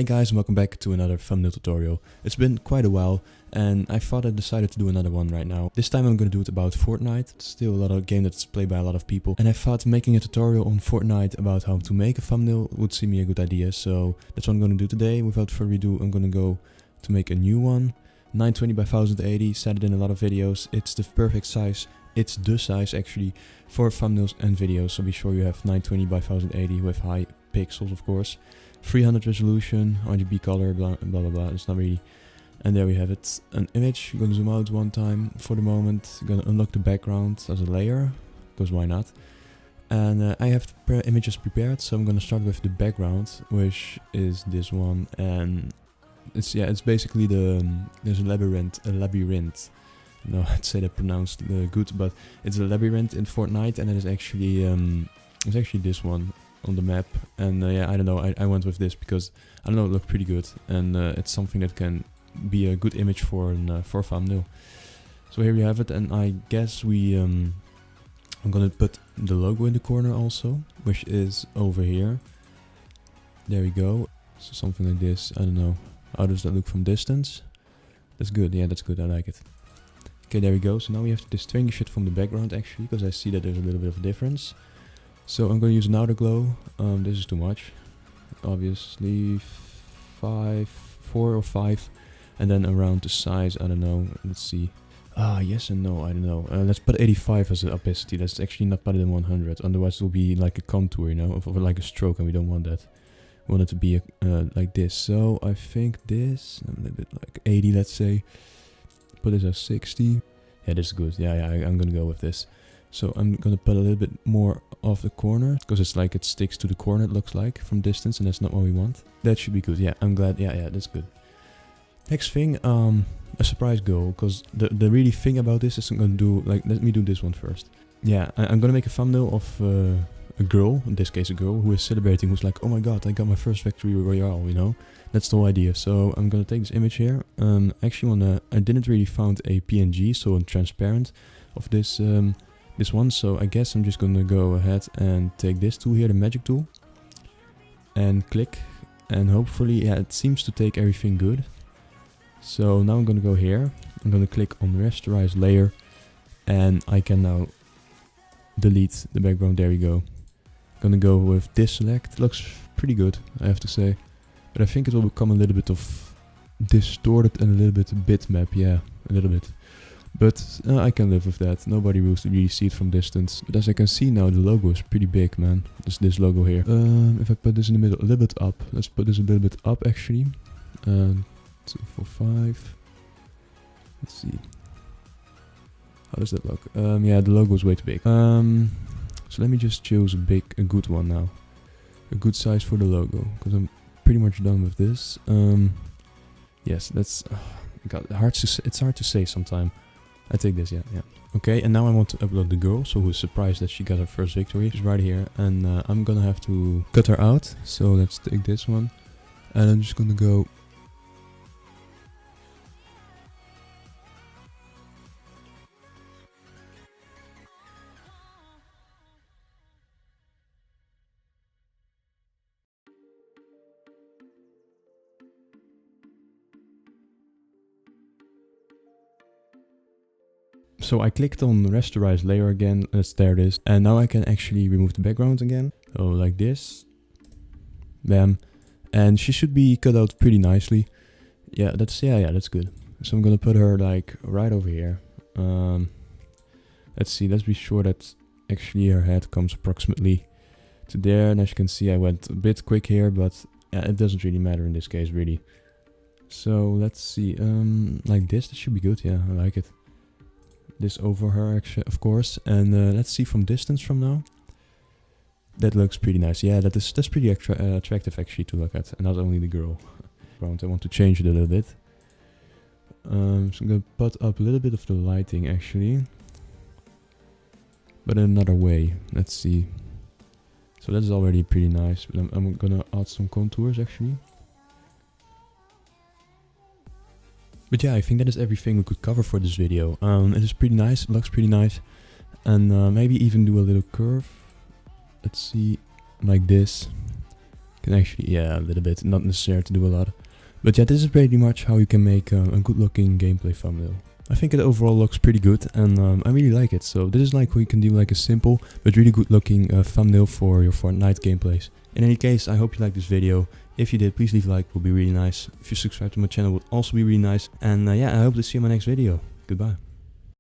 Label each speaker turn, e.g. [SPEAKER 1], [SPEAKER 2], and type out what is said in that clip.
[SPEAKER 1] Hi guys, and welcome back to another thumbnail tutorial. It's been quite a while and I thought I decided to do another one right now. This time I'm going to do it about Fortnite. It's still a game that's played by a lot of people, and I thought making a tutorial on Fortnite about how to make a thumbnail would seem me a good idea. So that's what I'm going to do today. Without further ado, I'm going to go to make a new one. 920 by 1080, said it in a lot of videos. It's the perfect size. It's the size actually for thumbnails and videos. So be sure you have 920 by 1080 with high pixels, of course. 300 resolution, RGB color, blah blah blah. It's not really. And there we have it. An image. I'm gonna zoom out one time for the moment. I'm gonna unlock the background as a layer, because why not? And I have the images prepared, so I'm gonna start with the background, which is this one. And it's basically there's a labyrinth. No, I'd say that pronounced good, but it's a labyrinth in Fortnite, and it is actually it's actually this one on the map. And yeah, I don't know, I went with this because I don't know, it looked pretty good, and it's something that can be a good image for a thumbnail. So here we have it, and I guess I'm gonna put the logo in the corner also, which is over here. There we go. So something like this. I don't know, how does that look from distance? That's good. Yeah, that's good. I like it. Okay, there we go. So now we have to distinguish it from the background actually, because I see that there's a little bit of a difference. So I'm going to use an outer glow. This is too much. Obviously 4 or 5. And then around the size, I don't know. Let's see. Yes and no, I don't know. Let's put 85 as an opacity. That's actually not better than 100. Otherwise it will be like a contour, you know, of like a stroke, and we don't want that. We want it to be like this. So I think this, a little bit like 80, let's say. Put this as 60. Yeah, this is good. Yeah, I'm gonna go with this. So I'm gonna put a little bit more off the corner, because it's like it sticks to the corner, it looks like, from distance, and that's not what we want. That should be good. Yeah, I'm glad. Yeah, that's good. Next thing, a surprise goal, because the really thing about this is I'm gonna do, like, let me do this one first. Yeah, I'm gonna make a thumbnail of a girl, in this case a girl, who is celebrating, who's like, oh my god, I got my first victory Royale, you know? That's the whole idea. So I'm gonna take this image here. Actually I didn't really found a PNG, so a transparent of this this one. So I guess I'm just gonna go ahead and take this tool here, the magic tool, and click, and hopefully, yeah, it seems to take everything good. So now I'm gonna go here. I'm gonna click on rasterize layer, and I can now delete the background. There we go. Gonna go with this select. Looks pretty good, I have to say. But I think it will become a little bit of distorted and a little bit bitmap, yeah, a little bit. But I can live with that. Nobody will really see it from distance. But as I can see now, the logo is pretty big, man. This logo here. If I put this in the middle, a little bit up. Let's put this a little bit up, actually. 2, 4, 5. Let's see. How does that look? Yeah, the logo is way too big. So let me just choose a good one now. A good size for the logo, because I'm pretty much done with this. Yes, that's it's hard to say sometimes. I take this, yeah. Okay, and now I want to upload the girl, so who's surprised that she got her first victory. She's right here, and I'm gonna have to cut her out. So let's take this one, and I'm just gonna go. So I clicked on rasterize layer again, there it is, and now I can actually remove the background again. So like this, bam, and she should be cut out pretty nicely. Yeah, that's good. So I'm gonna put her like right over here. Let's see, let's be sure that actually her head comes approximately to there. And as you can see, I went a bit quick here, but yeah, it doesn't really matter in this case, really. So let's see, like this, that should be good. Yeah, I like it. This over her, actually, of course, and let's see from distance from now. That looks pretty nice. Yeah, that's pretty attractive actually to look at, and not only the girl. I want to change it a little bit. So I'm gonna put up a little bit of the lighting actually, but in another way. Let's see. So that's already pretty nice. But I'm gonna add some contours actually. But yeah, I think that is everything we could cover for this video. It is pretty nice, it looks pretty nice. And maybe even do a little curve. Let's see, like this. Can actually, yeah, a little bit, not necessary to do a lot. But yeah, this is pretty much how you can make a good looking gameplay thumbnail. I think it overall looks pretty good, and I really like it. So this is like how you can do like a simple but really good looking thumbnail for your Fortnite gameplays. In any case, I hope you liked this video. If you did, please leave a like, would be really nice. If you subscribe to my channel, would also be really nice. And yeah, I hope to see you in my next video. Goodbye.